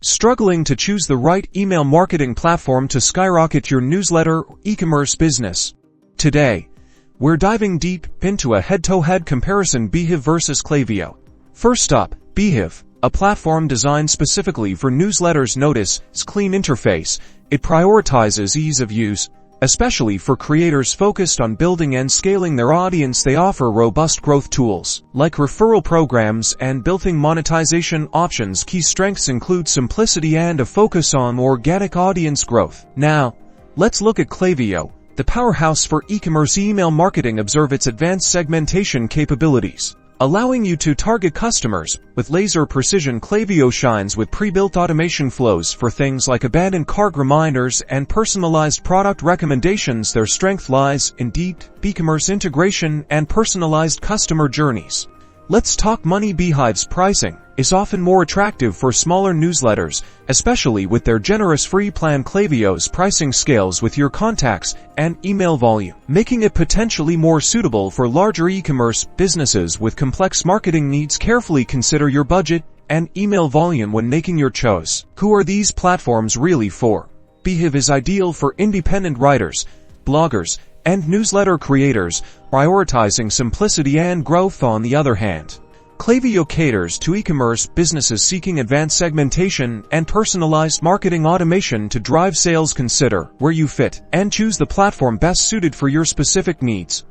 Struggling to choose the right email marketing platform to skyrocket your newsletter or e-commerce business? Today, we're diving deep into a head-to-head comparison Beehiiv versus Klaviyo. First up, Beehiiv, a platform designed specifically for newsletters. Notice its clean interface. It prioritizes ease of use, especially for creators focused on building and scaling their audience. They offer robust growth tools, like referral programs and built-in monetization options. Key strengths include simplicity and a focus on organic audience growth. Now, let's look at Klaviyo, the powerhouse for e-commerce email marketing. Observe its advanced segmentation capabilities, allowing you to target customers with laser precision. Klaviyo shines with pre-built automation flows for things like abandoned cart reminders and personalized product recommendations. Their strength lies in deep e-commerce integration and personalized customer journeys. Let's talk money. Beehiiv's pricing is often more attractive for smaller newsletters, especially with their generous free plan. Klaviyo's pricing scales with your contacts and email volume, making it potentially more suitable for larger e-commerce businesses with complex marketing needs. Carefully consider your budget and email volume when making your choice. Who are these platforms really for? Beehiiv is ideal for independent writers, bloggers, and newsletter creators, prioritizing simplicity and growth. On the other hand, Klaviyo caters to e-commerce businesses seeking advanced segmentation and personalized marketing automation to drive sales. Consider where you fit and choose the platform best suited for your specific needs.